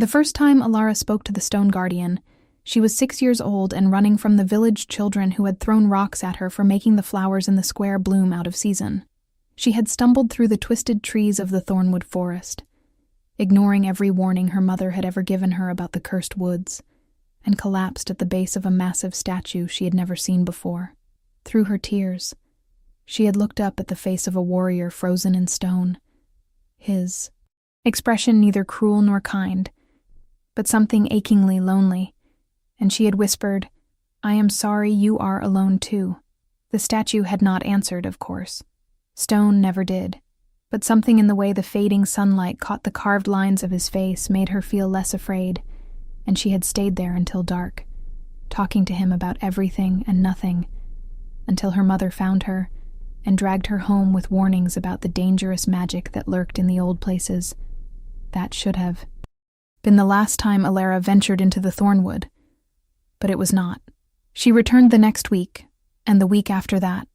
The first time Alara spoke to the stone guardian, she was 6 years old and running from the village children who had thrown rocks at her for making the flowers in the square bloom out of season. She had stumbled through the twisted trees of the thornwood forest, ignoring every warning her mother had ever given her about the cursed woods, and collapsed at the base of a massive statue she had never seen before. Through her tears, she had looked up at the face of a warrior frozen in stone, his expression neither cruel nor kind, but something achingly lonely, and she had whispered, "I am sorry you are alone too." The statue had not answered, of course. Stone never did, but something in the way the fading sunlight caught the carved lines of his face made her feel less afraid, and she had stayed there until dark, talking to him about everything and nothing, until her mother found her and dragged her home with warnings about the dangerous magic that lurked in the old places. That should have been the last time Alara ventured into the thornwood, but it was not. She returned the next week, and the week after that,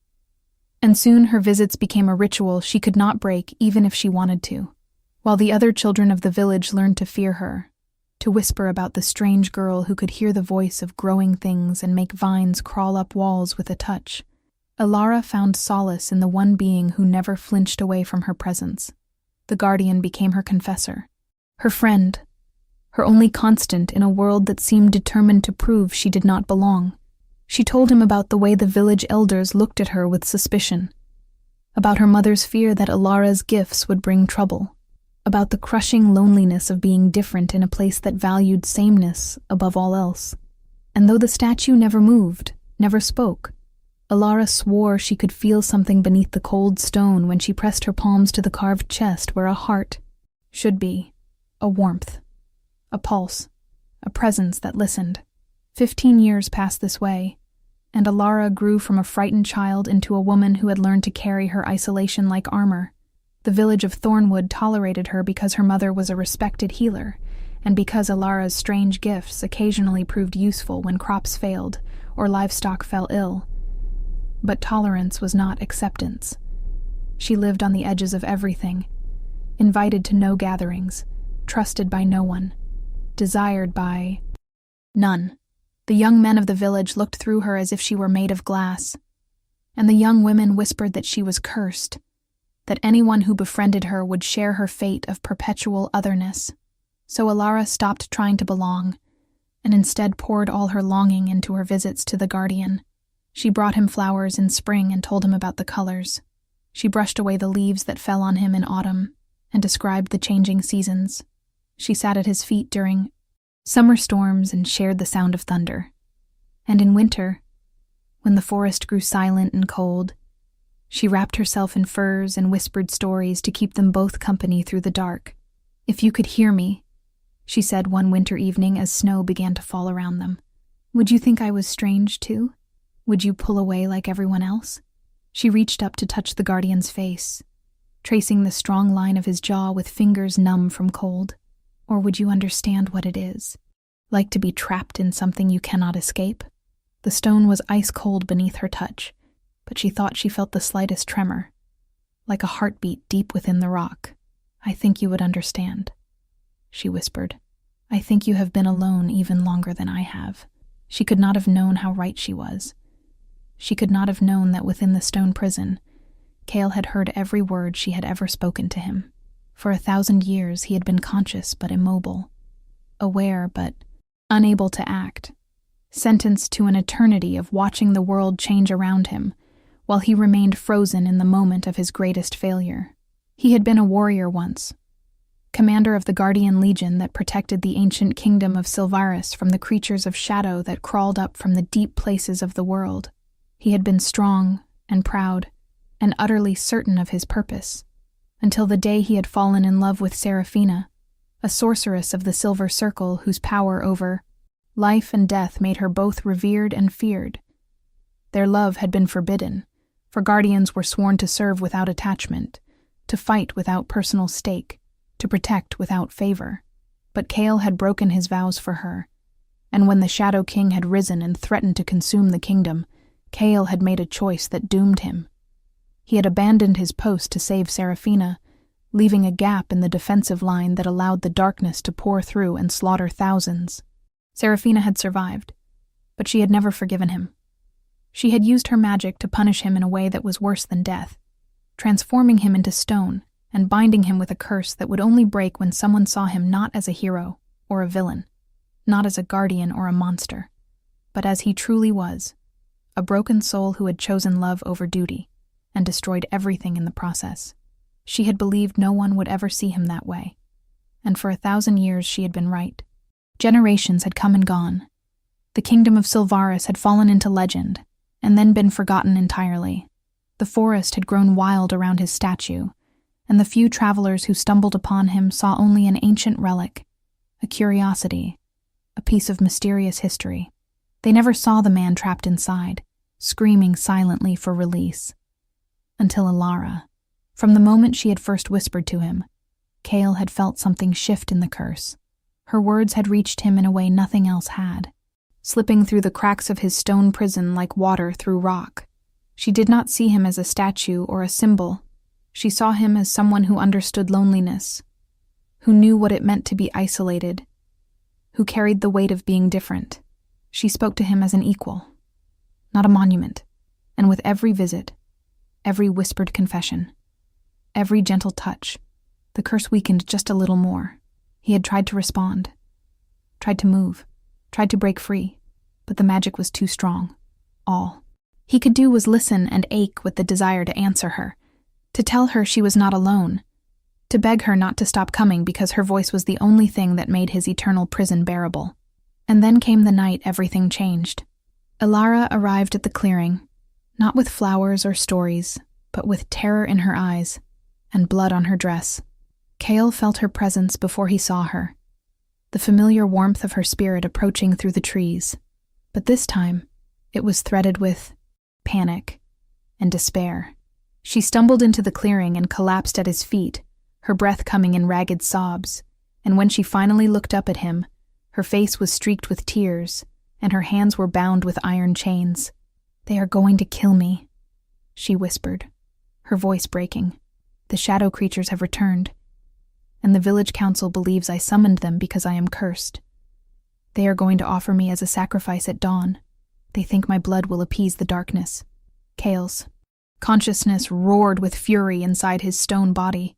and soon her visits became a ritual she could not break even if she wanted to, while the other children of the village learned to fear her, to whisper about the strange girl who could hear the voice of growing things and make vines crawl up walls with a touch. Alara found solace in the one being who never flinched away from her presence. The guardian became her confessor, her friend, her only constant in a world that seemed determined to prove she did not belong. She told him about the way the village elders looked at her with suspicion, about her mother's fear that Alara's gifts would bring trouble, about the crushing loneliness of being different in a place that valued sameness above all else. And though the statue never moved, never spoke, Alara swore she could feel something beneath the cold stone when she pressed her palms to the carved chest where a heart should be, a warmth, a pulse, a presence that listened. 15 years passed this way, and Alara grew from a frightened child into a woman who had learned to carry her isolation like armor. The village of Thornwood tolerated her because her mother was a respected healer, and because Alara's strange gifts occasionally proved useful when crops failed or livestock fell ill. But tolerance was not acceptance. She lived on the edges of everything, invited to no gatherings, trusted by no one, desired by none. The young men of the village looked through her as if she were made of glass, and the young women whispered that she was cursed, that anyone who befriended her would share her fate of perpetual otherness. So Alara stopped trying to belong, and instead poured all her longing into her visits to the guardian. She brought him flowers in spring and told him about the colors. She brushed away the leaves that fell on him in autumn and described the changing seasons. She sat at his feet during summer storms and shared the sound of thunder. And in winter, when the forest grew silent and cold, she wrapped herself in furs and whispered stories to keep them both company through the dark. "If you could hear me," she said one winter evening as snow began to fall around them, "would you think I was strange too? Would you pull away like everyone else?" She reached up to touch the guardian's face, tracing the strong line of his jaw with fingers numb from cold. "Or would you understand what it is, like to be trapped in something you cannot escape?" The stone was ice cold beneath her touch, but she thought she felt the slightest tremor, like a heartbeat deep within the rock. "I think you would understand," she whispered. "I think you have been alone even longer than I have." She could not have known how right she was. She could not have known that within the stone prison, Cale had heard every word she had ever spoken to him. For 1,000 years he had been conscious but immobile, aware but unable to act, sentenced to an eternity of watching the world change around him, while he remained frozen in the moment of his greatest failure. He had been a warrior once, commander of the Guardian Legion that protected the ancient kingdom of Silvaris from the creatures of shadow that crawled up from the deep places of the world. He had been strong and proud and utterly certain of his purpose, until the day he had fallen in love with Seraphina, a sorceress of the Silver Circle whose power over life and death made her both revered and feared. Their love had been forbidden, for guardians were sworn to serve without attachment, to fight without personal stake, to protect without favor. But Cale had broken his vows for her, and when the Shadow King had risen and threatened to consume the kingdom, Cale had made a choice that doomed him. He had abandoned his post to save Seraphina, leaving a gap in the defensive line that allowed the darkness to pour through and slaughter thousands. Seraphina had survived, but she had never forgiven him. She had used her magic to punish him in a way that was worse than death, transforming him into stone and binding him with a curse that would only break when someone saw him not as a hero or a villain, not as a guardian or a monster, but as he truly was, a broken soul who had chosen love over duty and destroyed everything in the process. She had believed no one would ever see him that way, and for 1,000 years she had been right. Generations had come and gone. The kingdom of Silvaris had fallen into legend and then been forgotten entirely. The forest had grown wild around his statue, and the few travelers who stumbled upon him saw only an ancient relic, a curiosity, a piece of mysterious history. They never saw the man trapped inside, screaming silently for release. Until Alara. From the moment she had first whispered to him, Kale had felt something shift in the curse. Her words had reached him in a way nothing else had, slipping through the cracks of his stone prison like water through rock. She did not see him as a statue or a symbol. She saw him as someone who understood loneliness, who knew what it meant to be isolated, who carried the weight of being different. She spoke to him as an equal, not a monument, and with every visit, every whispered confession, every gentle touch, the curse weakened just a little more. He had tried to respond, tried to move, tried to break free, but the magic was too strong. All he could do was listen and ache with the desire to answer her, to tell her she was not alone, to beg her not to stop coming because her voice was the only thing that made his eternal prison bearable. And then came the night everything changed. Alara arrived at the clearing, not with flowers or stories, but with terror in her eyes and blood on her dress. Kale felt her presence before he saw her, the familiar warmth of her spirit approaching through the trees. But this time, it was threaded with panic and despair. She stumbled into the clearing and collapsed at his feet, her breath coming in ragged sobs, and when she finally looked up at him, her face was streaked with tears, and her hands were bound with iron chains. "They are going to kill me," she whispered, her voice breaking. "The shadow creatures have returned, and the village council believes I summoned them because I am cursed. They are going to offer me as a sacrifice at dawn. They think my blood will appease the darkness." Kale's consciousness roared with fury inside his stone body.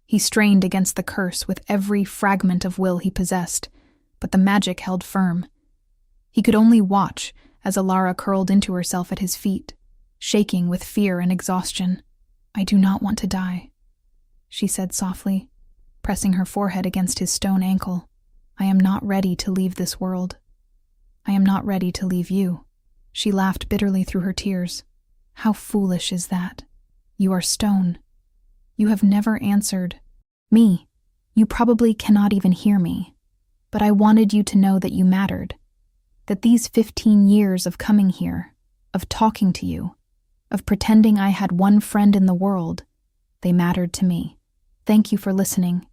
He strained against the curse with every fragment of will he possessed, but the magic held firm. He could only watch as Alara curled into herself at his feet, shaking with fear and exhaustion. "I do not want to die," she said softly, pressing her forehead against his stone ankle. "I am not ready to leave this world. I am not ready to leave you." She laughed bitterly through her tears. "How foolish is that? You are stone. You have never answered me. You probably cannot even hear me. But I wanted you to know that you mattered, that these 15 years of coming here, of talking to you, of pretending I had one friend in the world, they mattered to me. Thank you for listening,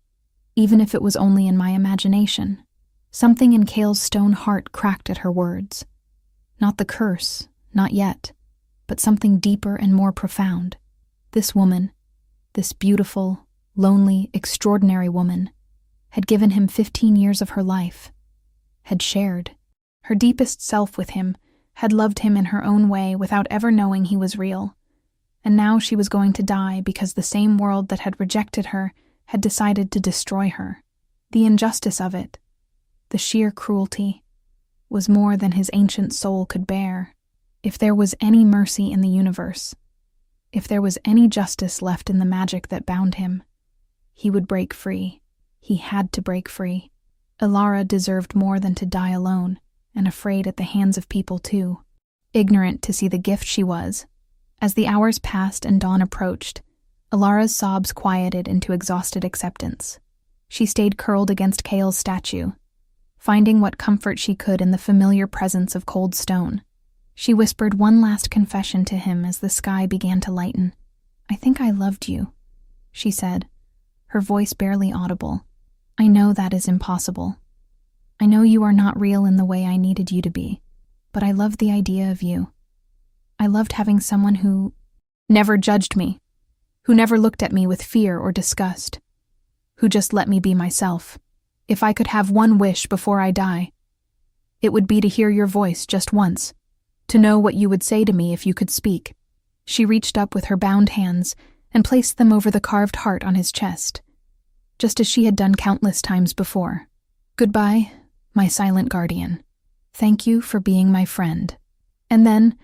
even if it was only in my imagination." Something in Kale's stone heart cracked at her words. Not the curse, not yet, but something deeper and more profound. This woman, this beautiful, lonely, extraordinary woman, had given him 15 years of her life, had shared her deepest self with him, had loved him in her own way without ever knowing he was real. And now she was going to die because the same world that had rejected her had decided to destroy her. The injustice of it, the sheer cruelty, was more than his ancient soul could bear. If there was any mercy in the universe, if there was any justice left in the magic that bound him, he would break free. He had to break free. Alara deserved more than to die alone, and afraid at the hands of people too, ignorant to see the gift she was. As the hours passed and dawn approached, Alara's sobs quieted into exhausted acceptance. She stayed curled against Kale's statue, finding what comfort she could in the familiar presence of cold stone. She whispered one last confession to him as the sky began to lighten. "I think I loved you," she said, her voice barely audible. "I know that is impossible. I know you are not real in the way I needed you to be, but I loved the idea of you. I loved having someone who never judged me," who never looked at me with fear or disgust, who just let me be myself. If I could have one wish before I die, it would be to hear your voice just once, to know what you would say to me if you could speak." She reached up with her bound hands and placed them over the carved heart on his chest, just as she had done countless times before. "Goodbye, my silent guardian. Thank you for being my friend." And then,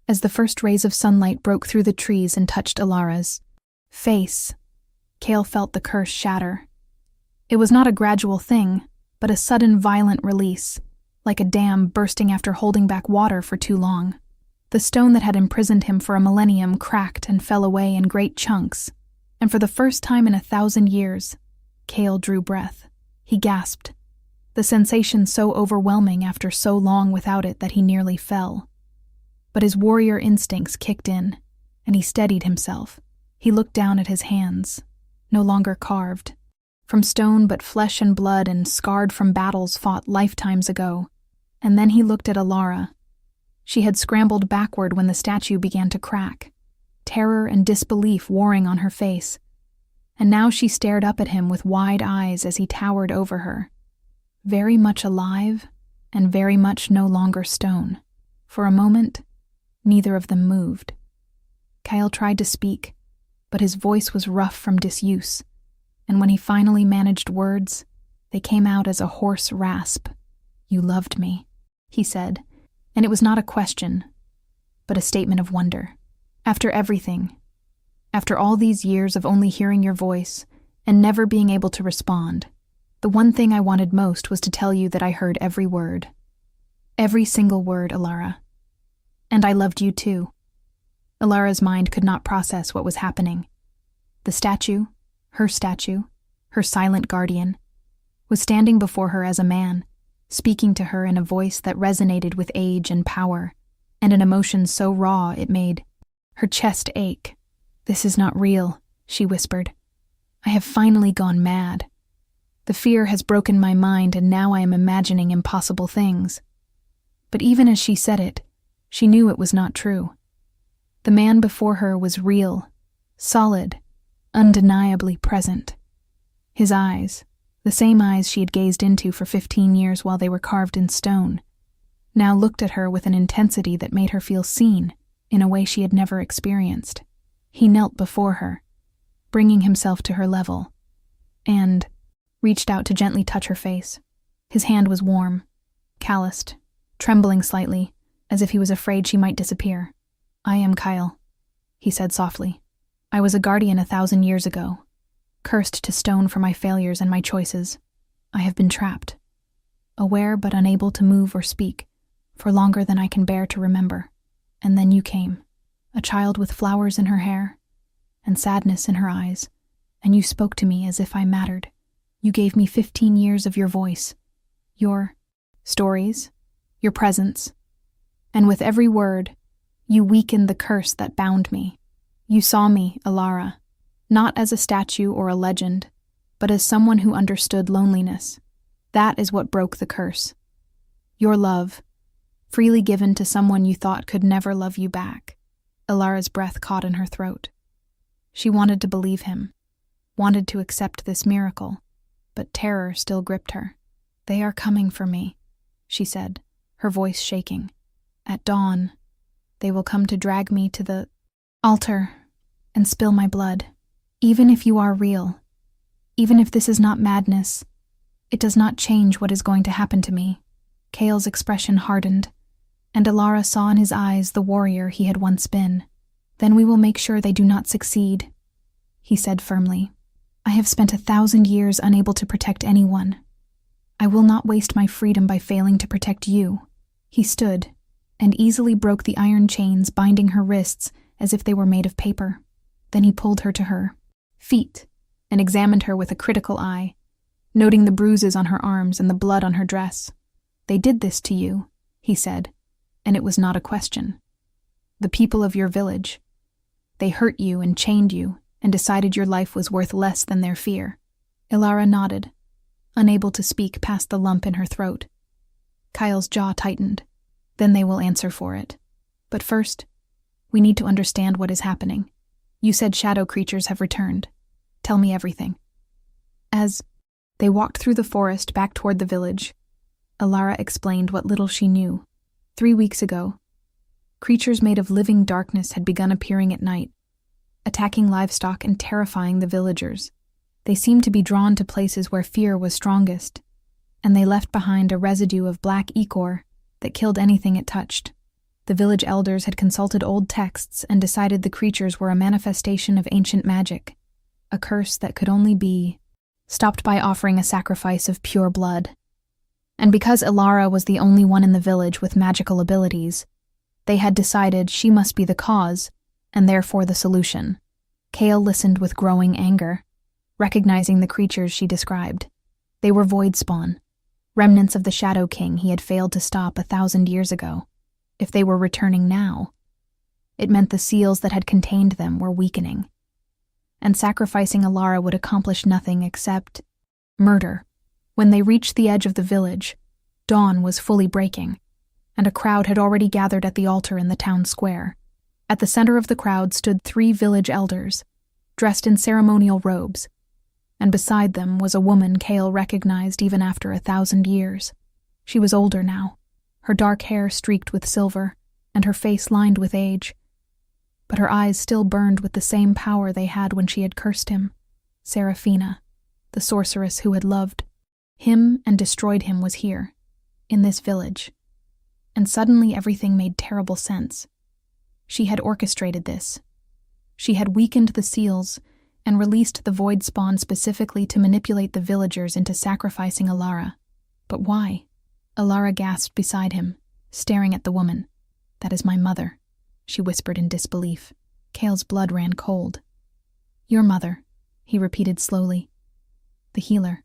as the first rays of sunlight broke through the trees and touched Alara's face, Cale felt the curse shatter. It was not a gradual thing, but a sudden violent release, like a dam bursting after holding back water for too long. The stone that had imprisoned him for a millennium cracked and fell away in great chunks, and for the first time in 1,000 years, Cale drew breath. He gasped, the sensation so overwhelming after so long without it that he nearly fell. But his warrior instincts kicked in, and he steadied himself. He looked down at his hands, no longer carved, from stone but flesh and blood and scarred from battles fought lifetimes ago. And then he looked at Alara. She had scrambled backward when the statue began to crack, terror and disbelief warring on her face. And now she stared up at him with wide eyes as he towered over her, very much alive and very much no longer stone. For a moment, neither of them moved. Kyle tried to speak, but his voice was rough from disuse, and when he finally managed words, they came out as a hoarse rasp. "You loved me," he said, and it was not a question, but a statement of wonder. "After everything, after all these years of only hearing your voice and never being able to respond, the one thing I wanted most was to tell you that I heard every word. Every single word, Alara. And I loved you too." Alara's mind could not process what was happening. The statue, her silent guardian, was standing before her as a man, speaking to her in a voice that resonated with age and power, and an emotion so raw it made her chest ache. "This is not real," she whispered. "I have finally gone mad. The fear has broken my mind, and now I am imagining impossible things." But even as she said it, she knew it was not true. The man before her was real, solid, undeniably present. His eyes, the same eyes she had gazed into for 15 years while they were carved in stone, now looked at her with an intensity that made her feel seen in a way she had never experienced. He knelt before her, bringing himself to her level, and reached out to gently touch her face. His hand was warm, calloused, trembling slightly, as if he was afraid she might disappear. "I am Kyle," he said softly. "I was a guardian 1,000 years ago, cursed to stone for my failures and my choices. I have been trapped, aware but unable to move or speak, for longer than I can bear to remember. And then you came, a child with flowers in her hair and sadness in her eyes, and you spoke to me as if I mattered. You gave me 15 years of your voice, your stories, your presence, and with every word, you weakened the curse that bound me. You saw me, Alara, not as a statue or a legend, but as someone who understood loneliness. That is what broke the curse. Your love, freely given to someone you thought could never love you back." Alara's breath caught in her throat. She wanted to believe him, wanted to accept this miracle, but terror still gripped her. "They are coming for me," she said, her voice shaking. "At dawn, they will come to drag me to the altar and spill my blood. Even if you are real, even if this is not madness, it does not change what is going to happen to me." Cale's expression hardened, and Alara saw in his eyes the warrior he had once been. "Then we will make sure they do not succeed," he said firmly. "I have spent 1,000 years unable to protect anyone. I will not waste my freedom by failing to protect you." He stood and easily broke the iron chains binding her wrists as if they were made of paper. Then he pulled her to her feet and examined her with a critical eye, noting the bruises on her arms and the blood on her dress. "They did this to you," he said, and it was not a question. "The people of your village. They hurt you and chained you and decided your life was worth less than their fear." Alara nodded, unable to speak past the lump in her throat. Kyle's jaw tightened. "Then they will answer for it. But first, we need to understand what is happening. You said shadow creatures have returned. Tell me everything." As they walked through the forest back toward the village, Alara explained what little she knew. 3 weeks ago, creatures made of living darkness had begun appearing at night, attacking livestock and terrifying the villagers. They seemed to be drawn to places where fear was strongest, and they left behind a residue of black ichor that killed anything it touched. The village elders had consulted old texts and decided the creatures were a manifestation of ancient magic, a curse that could only be stopped by offering a sacrifice of pure blood. And because Alara was the only one in the village with magical abilities, they had decided she must be the cause, and therefore the solution. Kale listened with growing anger, recognizing the creatures she described. They were void spawn, remnants of the Shadow King he had failed to stop 1,000 years ago. If they were returning now, it meant the seals that had contained them were weakening, and sacrificing Alara would accomplish nothing except murder. When they reached the edge of the village, dawn was fully breaking, and a crowd had already gathered at the altar in the town square. At the center of the crowd stood 3 village elders, dressed in ceremonial robes, and beside them was a woman Kale recognized even after 1,000 years. She was older now, her dark hair streaked with silver, and her face lined with age, but her eyes still burned with the same power they had when she had cursed him. Seraphina, the sorceress who had loved him and destroyed him, was here, in this village. And suddenly everything made terrible sense. She had orchestrated this. She had weakened the seals and released the void spawn specifically to manipulate the villagers into sacrificing Alara. But why? Alara gasped beside him, staring at the woman. "That is my mother," she whispered in disbelief. Kale's blood ran cold. "Your mother," he repeated slowly. "The healer.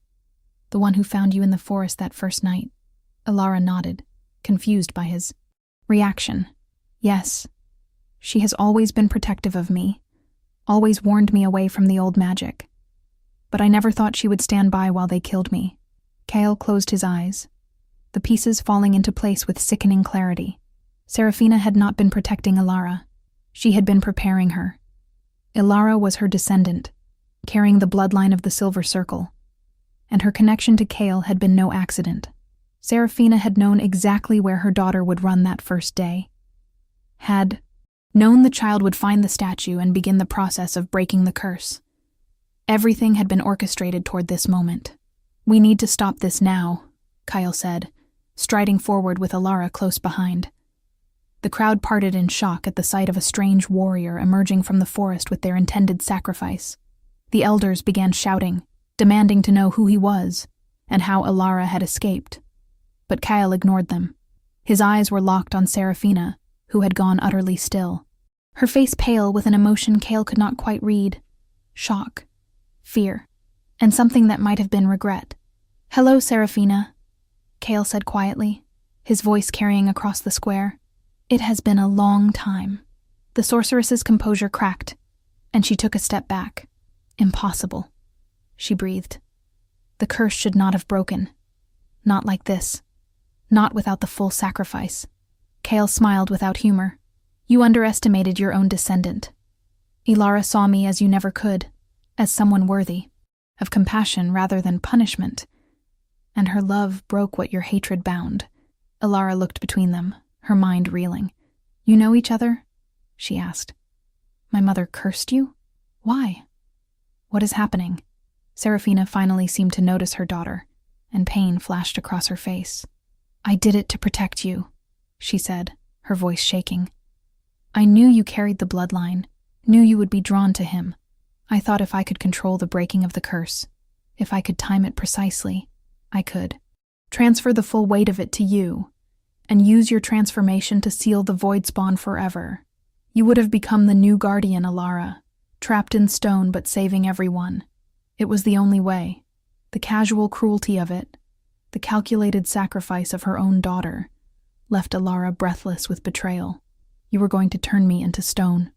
The one who found you in the forest that first night." Alara nodded, confused by his reaction. "Yes. She has always been protective of me, always warned me away from the old magic. But I never thought she would stand by while they killed me." Kale closed his eyes, the pieces falling into place with sickening clarity. Seraphina had not been protecting Alara. She had been preparing her. Alara was her descendant, carrying the bloodline of the Silver Circle, and her connection to Kale had been no accident. Seraphina had known exactly where her daughter would run that first day. Had known the child would find the statue and begin the process of breaking the curse. Everything had been orchestrated toward this moment. "We need to stop this now," Kyle said, striding forward with Alara close behind. The crowd parted in shock at the sight of a strange warrior emerging from the forest with their intended sacrifice. The elders began shouting, demanding to know who he was and how Alara had escaped. But Kyle ignored them. His eyes were locked on Seraphina, who had gone utterly still. Her face pale with an emotion Kale could not quite read. Shock, fear, and something that might have been regret. "Hello, Seraphina," Kale said quietly, his voice carrying across the square. "It has been a long time." The sorceress's composure cracked, and she took a step back. "Impossible," she breathed. "The curse should not have broken. Not like this. Not without the full sacrifice." Kale smiled without humor. "You underestimated your own descendant. Alara saw me as you never could, as someone worthy, of compassion rather than punishment, and her love broke what your hatred bound." Alara looked between them, her mind reeling. "You know each other?" she asked. "My mother cursed you? Why? What is happening?" Seraphina finally seemed to notice her daughter, and pain flashed across her face. "I did it to protect you," she said, her voice shaking. "I knew you carried the bloodline, knew you would be drawn to him. I thought if I could control the breaking of the curse, if I could time it precisely, I could transfer the full weight of it to you, and use your transformation to seal the void spawn forever. You would have become the new guardian, Alara, trapped in stone but saving everyone. It was the only way. The casual cruelty of it, the calculated sacrifice of her own daughter, left Alara breathless with betrayal. You were going to turn me into stone,"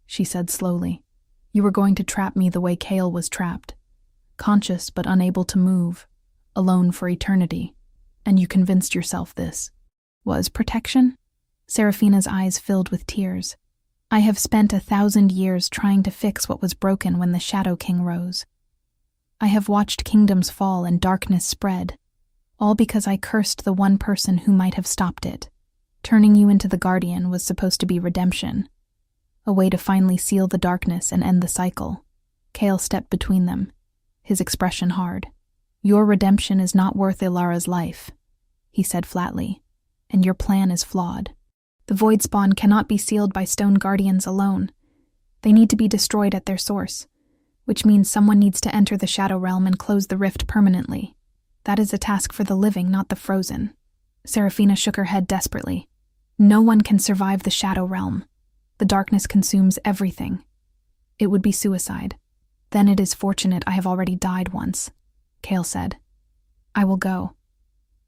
she said slowly. "You were going to trap me the way Kale was trapped, conscious but unable to move, alone for eternity, and you convinced yourself this was protection?" Seraphina's eyes filled with tears. I have spent 1,000 years trying to fix what was broken when the Shadow King rose. I have watched kingdoms fall and darkness spread, all because I cursed the one person who might have stopped it. Turning you into the Guardian was supposed to be redemption, a way to finally seal the darkness and end the cycle. Kale stepped between them, his expression hard. Your redemption is not worth Ilara's life, he said flatly, and your plan is flawed. The Void Spawn cannot be sealed by Stone Guardians alone. They need to be destroyed at their source, which means someone needs to enter the Shadow Realm and close the rift permanently. That is a task for the living, not the frozen. Seraphina shook her head desperately. No one can survive the Shadow Realm. The darkness consumes everything. It would be suicide. Then it is fortunate I have already died once, Kale said. I will go.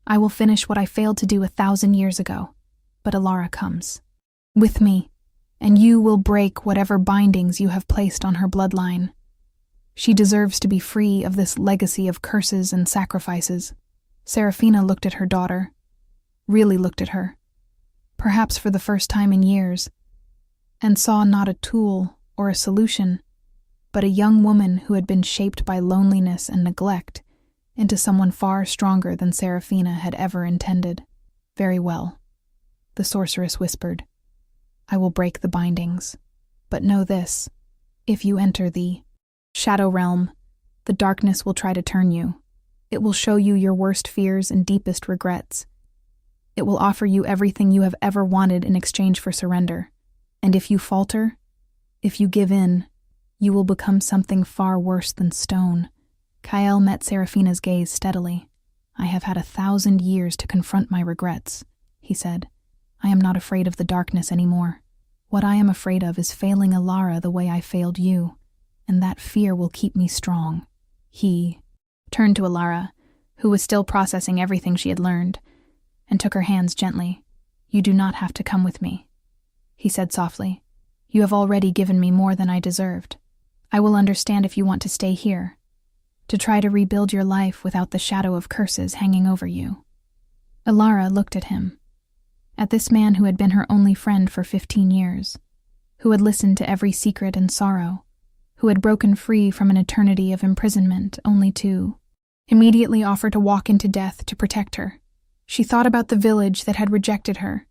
I will finish what I failed to do 1,000 years ago. But Ilara comes. With me, and you will break whatever bindings you have placed on her bloodline. She deserves to be free of this legacy of curses and sacrifices. Seraphina looked at her daughter, really looked at her, perhaps for the first time in years, and saw not a tool or a solution, but a young woman who had been shaped by loneliness and neglect into someone far stronger than Seraphina had ever intended. Very well, the sorceress whispered. I will break the bindings. But know this, if you enter the Shadow Realm, the darkness will try to turn you. It will show you your worst fears and deepest regrets. It will offer you everything you have ever wanted in exchange for surrender. And if you falter, if you give in, you will become something far worse than stone. Kyle met Seraphina's gaze steadily. I have had 1,000 years to confront my regrets, he said. I am not afraid of the darkness anymore. What I am afraid of is failing Ilara the way I failed you, and that fear will keep me strong. He turned to Ilara, who was still processing everything she had learned, and took her hands gently. You do not have to come with me, he said softly. You have already given me more than I deserved. I will understand if you want to stay here, to try to rebuild your life without the shadow of curses hanging over you. Ilara looked at him, at this man who had been her only friend for 15 years, who had listened to every secret and sorrow, who had broken free from an eternity of imprisonment only to immediately offer to walk into death to protect her. She thought about the village that had rejected her,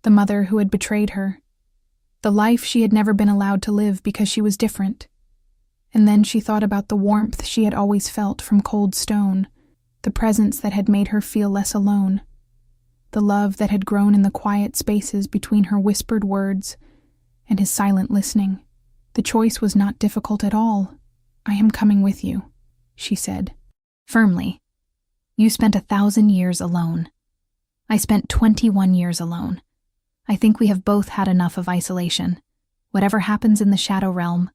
the mother who had betrayed her, the life she had never been allowed to live because she was different. And then she thought about the warmth she had always felt from cold stone, the presence that had made her feel less alone, the love that had grown in the quiet spaces between her whispered words and his silent listening. The choice was not difficult at all. I am coming with you, she said, firmly. You spent 1,000 years alone. I spent 21 years alone. I think we have both had enough of isolation. Whatever happens in the Shadow Realm,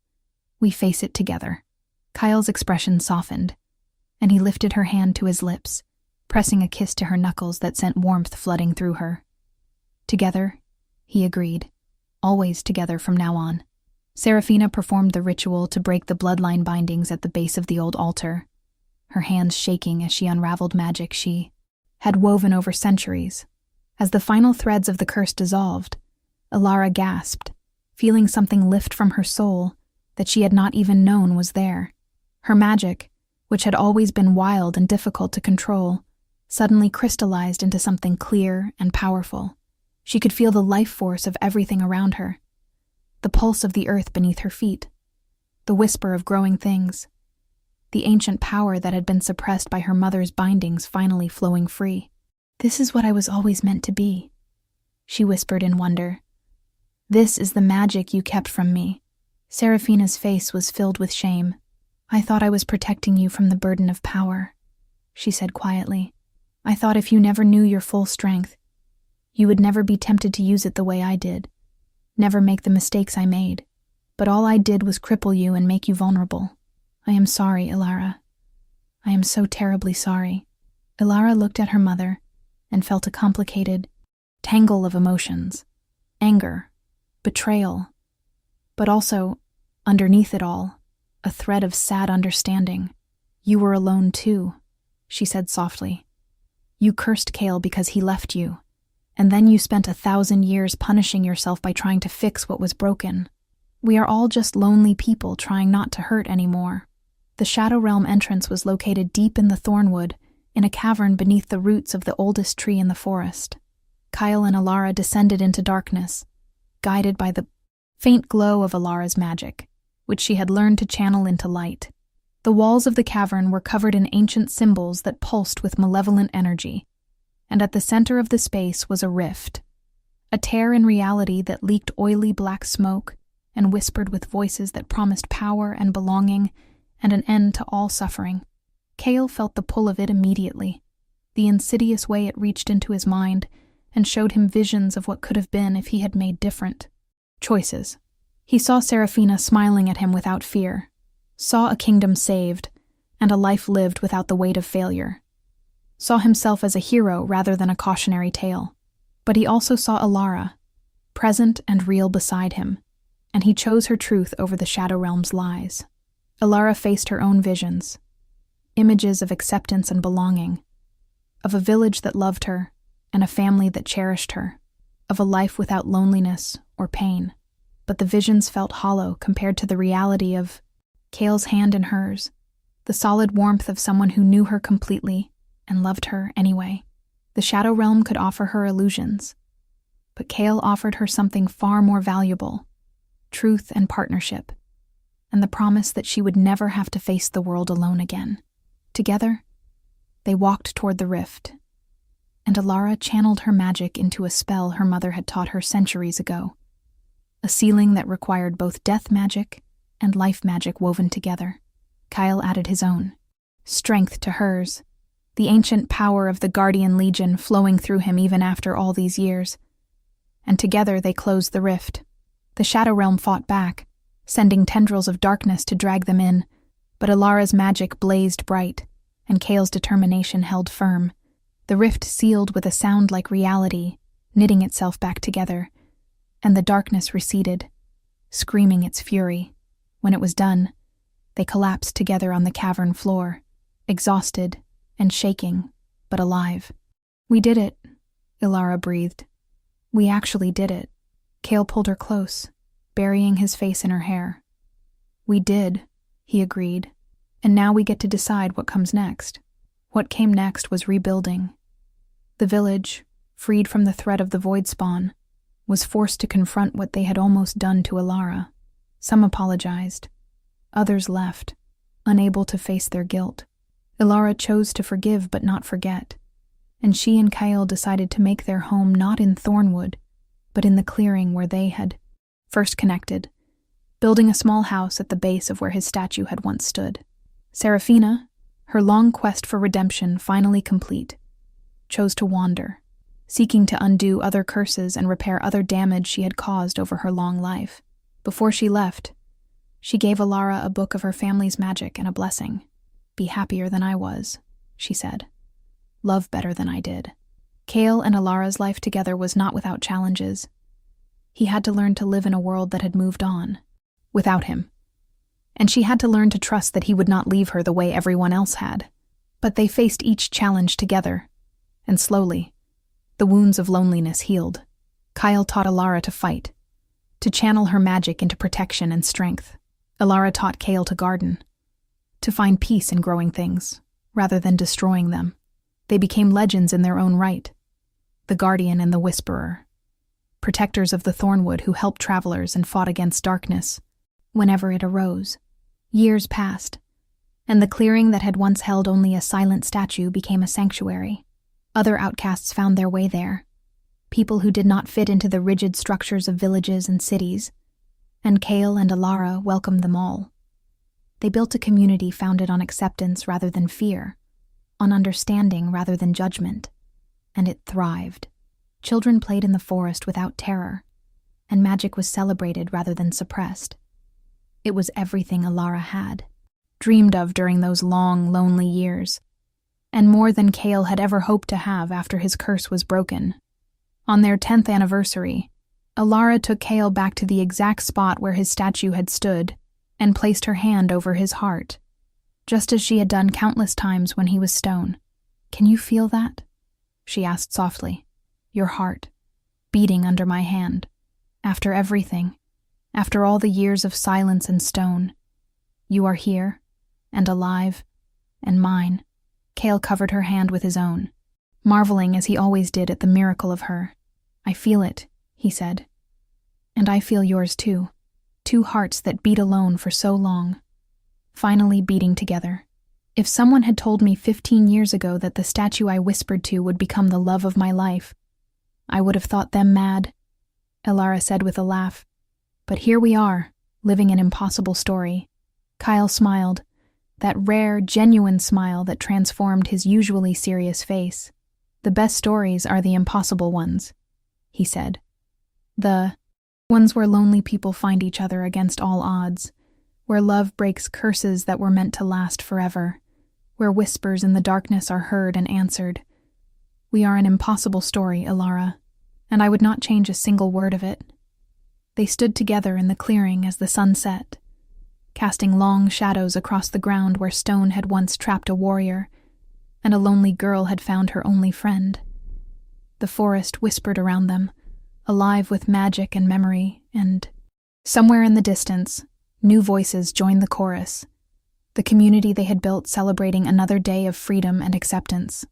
we face it together. Kyle's expression softened, and he lifted her hand to his lips, pressing a kiss to her knuckles that sent warmth flooding through her. Together, he agreed. Always together from now on. Seraphina performed the ritual to break the bloodline bindings at the base of the old altar, her hands shaking as she unraveled magic she had woven over centuries. As the final threads of the curse dissolved, Ilara gasped, feeling something lift from her soul that she had not even known was there. Her magic, which had always been wild and difficult to control, suddenly crystallized into something clear and powerful. She could feel the life force of everything around her, the pulse of the earth beneath her feet, the whisper of growing things, the ancient power that had been suppressed by her mother's bindings finally flowing free. This is what I was always meant to be, she whispered in wonder. This is the magic you kept from me. Seraphina's face was filled with shame. I thought I was protecting you from the burden of power, she said quietly. I thought if you never knew your full strength, you would never be tempted to use it the way I did, never make the mistakes I made. But all I did was cripple you and make you vulnerable. I am sorry, Ilara. I am so terribly sorry. Ilara looked at her mother and felt a complicated tangle of emotions. Anger, betrayal, but also, underneath it all, a thread of sad understanding. You were alone too, she said softly. You cursed Kale because he left you, And then you spent 1,000 years punishing yourself by trying to fix what was broken. We are all just lonely people trying not to hurt anymore. The Shadow Realm entrance was located deep in the thornwood, in a cavern beneath the roots of the oldest tree in the forest. Kyle and Alara descended into darkness, guided by the faint glow of Alara's magic, which she had learned to channel into light. The walls of the cavern were covered in ancient symbols that pulsed with malevolent energy, and at the center of the space was a rift, a tear in reality that leaked oily black smoke and whispered with voices that promised power and belonging and an end to all suffering. Kale felt the pull of it immediately, the insidious way it reached into his mind and showed him visions of what could have been if he had made different choices. He saw Seraphina smiling at him without fear, saw a kingdom saved and a life lived without the weight of failure, saw himself as a hero rather than a cautionary tale. But he also saw Alara, present and real beside him, and he chose her truth over the Shadow Realm's lies. Alara faced her own visions, images of acceptance and belonging, of a village that loved her and a family that cherished her, of a life without loneliness or pain. But the visions felt hollow compared to the reality of Kale's hand in hers, the solid warmth of someone who knew her completely and loved her anyway. The Shadow Realm could offer her illusions, but Kale offered her something far more valuable: truth and partnership, and the promise that she would never have to face the world alone again. Together, they walked toward the rift, and Alara channeled her magic into a spell her mother had taught her centuries ago, a sealing that required both death magic and life magic woven together. Kyle added his own strength to hers, the ancient power of the Guardian Legion flowing through him even after all these years. And together they closed the rift. The Shadow Realm fought back, sending tendrils of darkness to drag them in, but Alara's magic blazed bright, and Kale's determination held firm. The rift sealed with a sound like reality, knitting itself back together, and the darkness receded, screaming its fury. When it was done, they collapsed together on the cavern floor, exhausted and shaking, but alive. "We did it," Alara breathed. "We actually did it." Kale pulled her close, burying his face in her hair. "We did," he agreed, "and now we get to decide what comes next." What came next was rebuilding. The village, freed from the threat of the void spawn, was forced to confront what they had almost done to Alara. Some apologized. Others left, unable to face their guilt. Alara chose to forgive but not forget, and she and Kyle decided to make their home not in Thornwood, but in the clearing where they had first connected, building a small house at the base of where his statue had once stood. Seraphina, her long quest for redemption finally complete, chose to wander, seeking to undo other curses and repair other damage she had caused over her long life. Before she left, she gave Alara a book of her family's magic and a blessing. "Be happier than I was," she said. "Love better than I did." Kale and Alara's life together was not without challenges. He had to learn to live in a world that had moved on, without him. And she had to learn to trust that he would not leave her the way everyone else had. But they faced each challenge together, and slowly, the wounds of loneliness healed. Kyle taught Alara to fight, to channel her magic into protection and strength. Alara taught Kale to garden, to find peace in growing things, rather than destroying them. They became legends in their own right, the Guardian and the Whisperer, protectors of the Thornwood who helped travelers and fought against darkness whenever it arose. Years passed, and the clearing that had once held only a silent statue became a sanctuary. Other outcasts found their way there, people who did not fit into the rigid structures of villages and cities, and Kale and Alara welcomed them all. They built a community founded on acceptance rather than fear, on understanding rather than judgment, and it thrived. Children played in the forest without terror, and magic was celebrated rather than suppressed. It was everything Alara had, dreamed of during those long, lonely years, and more than Kale had ever hoped to have after his curse was broken. On their 10th anniversary, Alara took Kale back to the exact spot where his statue had stood and placed her hand over his heart, just as she had done countless times when he was stone. "Can you feel that?" she asked softly. your heart, beating under my hand. After everything, after all the years of silence and stone, you are here, and alive, and mine. Cale covered her hand with his own, marveling as he always did at the miracle of her. I feel it, he said. And I feel yours too. Two hearts that beat alone for so long, finally beating together. If someone had told me 15 years ago that the statue I whispered to would become the love of my life, I would have thought them mad, Elara said with a laugh. But here we are, living an impossible story. Kyle smiled, that rare, genuine smile that transformed his usually serious face. The best stories are the impossible ones, he said. The ones where lonely people find each other against all odds, where love breaks curses that were meant to last forever, where whispers in the darkness are heard and answered. We are an impossible story, Elara, and I would not change a single word of it. They stood together in the clearing as the sun set, casting long shadows across the ground where stone had once trapped a warrior, and a lonely girl had found her only friend. The forest whispered around them, alive with magic and memory, and somewhere in the distance, new voices joined the chorus, the community they had built celebrating another day of freedom and acceptance.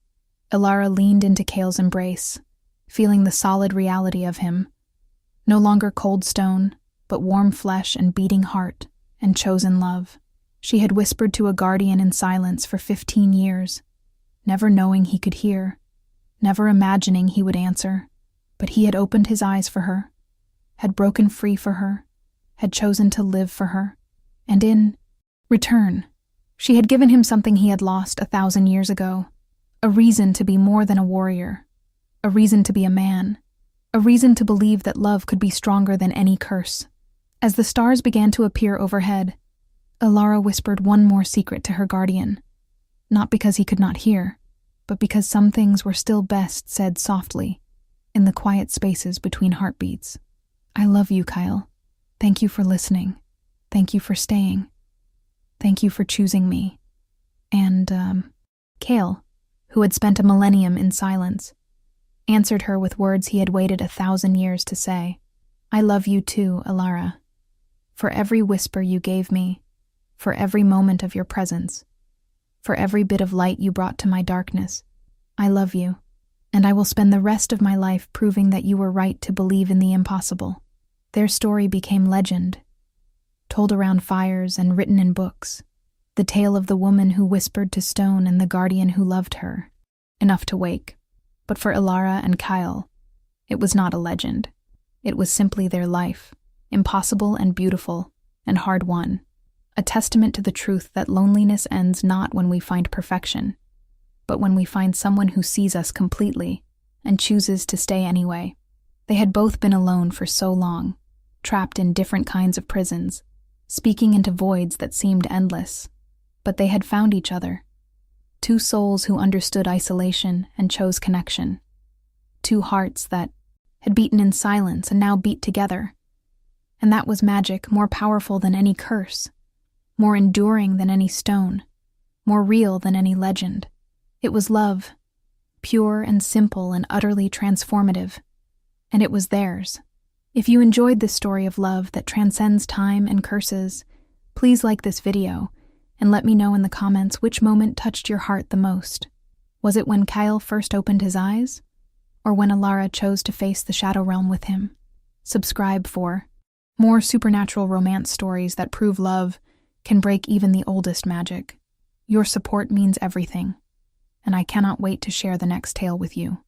Elara leaned into Cale's embrace, feeling the solid reality of him. No longer cold stone, but warm flesh and beating heart, and chosen love. She had whispered to a guardian in silence for 15 years, never knowing he could hear, never imagining he would answer, but he had opened his eyes for her, had broken free for her, had chosen to live for her, and in return, she had given him something he had lost 1,000 years ago, a reason to be more than a warrior, a reason to be a man, a reason to believe that love could be stronger than any curse. As the stars began to appear overhead, Elara whispered one more secret to her guardian, not because he could not hear, but because some things were still best said softly, in the quiet spaces between heartbeats. I love you, Kyle. Thank you for listening. Thank you for staying. Thank you for choosing me. And, Cale, who had spent a millennium in silence, answered her with words he had waited 1,000 years to say. I love you too, Elara. For every whisper you gave me, for every moment of your presence, for every bit of light you brought to my darkness, I love you, and I will spend the rest of my life proving that you were right to believe in the impossible. Their story became legend, told around fires and written in books, the tale of the woman who whispered to stone and the guardian who loved her, enough to wake. But for Elara and Kyle, it was not a legend. It was simply their life, impossible and beautiful, and hard-won, a testament to the truth that loneliness ends not when we find perfection, but when we find someone who sees us completely and chooses to stay anyway. They had both been alone for so long, trapped in different kinds of prisons, speaking into voids that seemed endless, but they had found each other. Two souls who understood isolation and chose connection. Two hearts that had beaten in silence and now beat together. And that was magic more powerful than any curse, more enduring than any stone, more real than any legend. It was love, pure and simple and utterly transformative, and it was theirs. If you enjoyed this story of love that transcends time and curses, please like this video and let me know in the comments which moment touched your heart the most. Was it when Kyle first opened his eyes? Or when Elara chose to face the Shadow Realm with him? Subscribe for more supernatural romance stories that prove love can break even the oldest magic. Your support means everything, and I cannot wait to share the next tale with you.